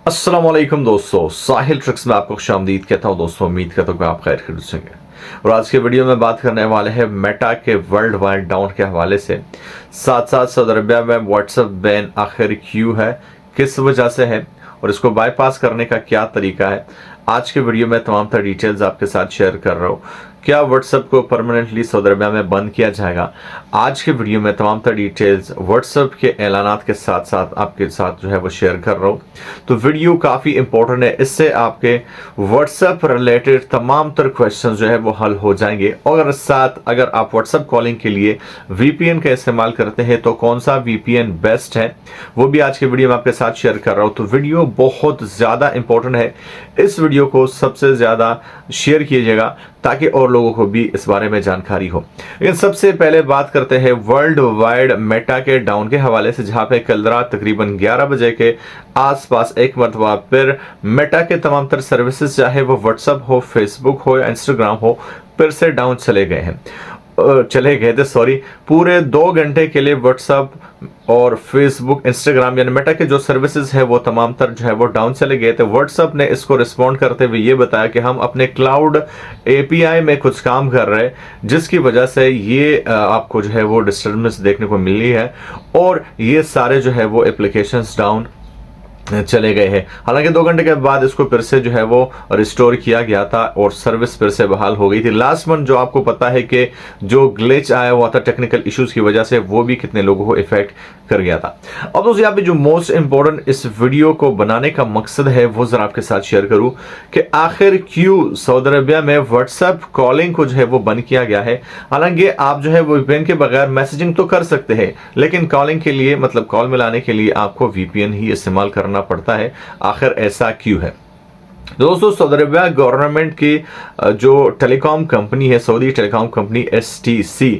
अस्सलाम वालेकुम दोस्तों, साहिल ट्रिक्स में आपको खुशामदीद कहता हूँ। दोस्तों उम्मीद करता हूँ कि आप खैर खैरियत से होंगे। और आज के वीडियो में बात करने वाले हैं मेटा के वर्ल्ड वाइड डाउन के हवाले से, साथ साथ सऊदी अरबिया में व्हाट्सएप बैन आखिर क्यों है, किस वजह से है और इसको बाईपास करने का क्या तरीका है। आज के वीडियो में तमाम तर डिटेल्स आपके साथ शेयर कर रहा हूँ। क्या व्हाट्सएप को परमानेंटली सऊदी अरबिया में बंद किया जाएगा? आज के वीडियो में तमाम तर डिटेल्स व्हाट्सएप के ऐलानात के साथ साथ आपके साथ जो है वो शेयर कर रहा हूँ। तो वीडियो काफ़ी इंपॉर्टेंट है, इससे आपके व्हाट्सएप रिलेटेड तमाम तर क्वेश्चन जो है वो हल हो जाएंगे। और साथ अगर आप व्हाट्सएप कॉलिंग के लिए VPN का इस्तेमाल करते हैं तो कौन सा VPN बेस्ट है वो भी आज के वीडियो में आपके साथ शेयर कर रहा हूँ। तो वीडियो बहुत ज़्यादा इंपॉर्टेंट है, इस वीडियो को सबसे ज़्यादा शेयर कीजिएगा ताकि और लोगों को भी इस बारे में जानकारी हो। लेकिन सबसे पहले बात करते हैं वर्ल्ड वाइड मेटा के डाउन के हवाले से, जहां पे कल रात तकरीबन 11 बजे के आसपास एक मरतबा फिर मेटा के तमाम तर सर्विसेज, चाहे वो व्हाट्सएप हो, फेसबुक हो या इंस्टाग्राम हो, फिर से डाउन चले गए थे। पूरे 2 घंटे के लिए व्हाट्सएप और फेसबुक, इंस्टाग्राम यानी मेटा के जो सर्विसेज है वो तमाम तर जो है वो डाउन चले गए थे। व्हाट्सएप ने इसको रिस्पॉन्ड करते हुए ये बताया कि हम अपने क्लाउड API में कुछ काम कर रहे हैं, जिसकी वजह से ये आपको जो है वो डिस्टर्बेंस देखने को मिली है और ये सारे जो है वो एप्लीकेशंस डाउन चले गए हैं। हालांकि 2 घंटे के बाद इसको फिर से जो है वो रिस्टोर किया गया था और सर्विस फिर से बहाल हो गई थी। लास्ट मंथ जो आपको पता है कि जो ग्लिच आया हुआ था टेक्निकल इश्यूज की वजह से, वो भी कितने लोगों को इफेक्ट कर गया था। अब दोस्तों यहाँ पे जो मोस्ट इंपॉर्टेंट इस वीडियो को बनाने का मकसद है वो जरा आपके साथ शेयर करूं कि आखिर क्यों सऊदी अरबिया में व्हाट्सएप कॉलिंग को जो है वो बंद किया गया है। हालांकि आप जो है वो VPN के बगैर मैसेजिंग तो कर सकते हैं, लेकिन कॉलिंग के लिए मतलब कॉल मिलाने के लिए आपको VPN ही इस्तेमाल करना पड़ता है। आखिर ऐसा क्यों है? दोस्तों सऊदी अरबिया गवर्नमेंट की जो टेलीकॉम कंपनी है, सऊदी टेलीकॉम कंपनी STC,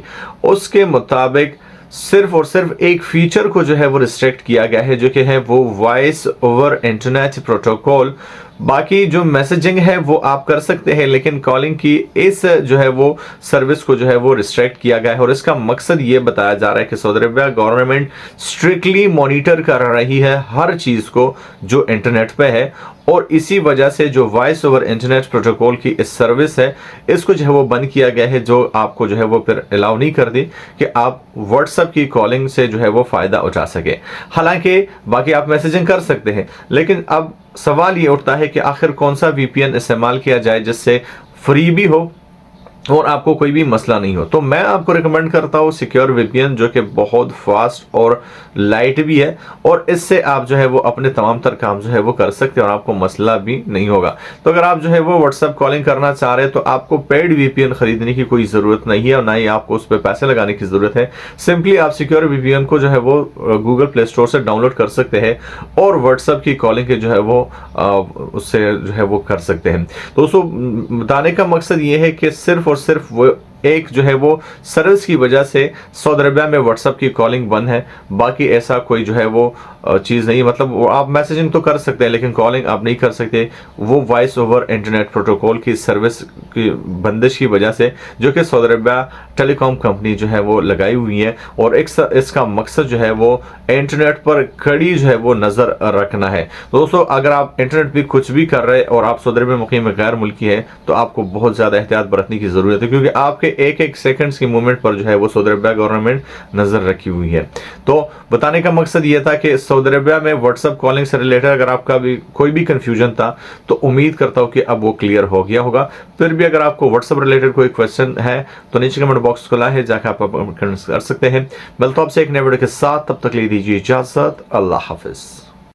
उसके मुताबिक सिर्फ और सिर्फ एक फीचर को जो है वो रिस्ट्रिक्ट किया गया है, जो कि है वो वॉइस ओवर इंटरनेट प्रोटोकॉल। बाकी जो मैसेजिंग है वो आप कर सकते हैं, लेकिन कॉलिंग की इस जो है वो सर्विस को जो है वो रिस्ट्रिक्ट किया गया है। और इसका मकसद ये बताया जा रहा है कि Saudi Arabia government strictly monitor कर रही है हर चीज़ को जो इंटरनेट पे है, और इसी वजह से जो वॉइस ओवर इंटरनेट प्रोटोकॉल की इस सर्विस है इसको जो है वो बंद किया गया है, जो आपको जो है वो फिर अलाउ नहीं कर दी कि आप व्हाट्सएप की कॉलिंग से जो है वो फ़ायदा उठा सके। हालांकि बाकी आप मैसेजिंग कर सकते हैं, लेकिन अब सवाल ये उठता है कि आखिर कौन सा VPN इस्तेमाल किया जाए जिससे फ्री भी हो और आपको कोई भी मसला नहीं हो। तो मैं आपको रिकमेंड करता हूँ सिक्योर VPN, जो कि बहुत फास्ट और लाइट भी है, और इससे आप जो है वो अपने तमाम तर काम जो है वो कर सकते हैं और आपको मसला भी नहीं होगा। तो अगर आप जो है वो व्हाट्सएप कॉलिंग करना चाह रहे हैं तो आपको पेड VPN खरीदने की कोई ज़रूरत नहीं है और ना ही आपको उस पर पैसे लगाने की ज़रूरत है। सिंपली आप सिक्योर VPN को जो है वो गूगल प्ले स्टोर से डाउनलोड कर सकते हैं और व्हाट्सएप की कॉलिंग के जो है वो उससे जो है वो कर सकते हैं। दोस्तों बताने का मकसद ये है कि सिर्फ और सिर्फ वो एक जो है वो सर्विस की वजह से सऊदी अरबिया में व्हाट्सएप की कॉलिंग बंद है, बाकी ऐसा कोई जो है वो चीज़ नहीं। मतलब आप मैसेजिंग तो कर सकते हैं लेकिन कॉलिंग आप नहीं कर सकते, वो वॉइस ओवर इंटरनेट प्रोटोकॉल की सर्विस की बंदिश की वजह से, जो कि सऊदी अरबिया टेलीकॉम कंपनी जो है वो लगाई हुई है। और इसका मकसद जो है वो इंटरनेट पर कड़ी जो है वो नज़र रखना है। दोस्तों अगर आप इंटरनेट पर कुछ भी कर रहे हैं और आप सऊदी अरबिया में मुकीम गैर मुल्की है तो आपको बहुत ज़्यादा एहतियात बरतने की ज़रूरत है, क्योंकि आपके एक सेकंड्स की मूवमेंट पर जो है वो सऊदी अरबिया गवर्नमेंट नजर रखी हुई है। तो बताने का मकसद ये था कि सऊदी अरबिया में व्हाट्सएप कॉलिंग से रिलेटेड अगर आपका भी कोई भी कंफ्यूजन था तो उम्मीद करता हूं कि अब वो क्लियर हो गया होगा। फिर भी अगर आपको व्हाट्सएप रिलेटेड कोई क्वेश्चन है तो नीचे कमेंट बॉक्स खुला है, जाकर आप कमेंट कर सकते हैं। मिलता हूं आपसे एक नए वीडियो के साथ, तब तक ले दीजिए इजाजत। अल्लाह हाफिज।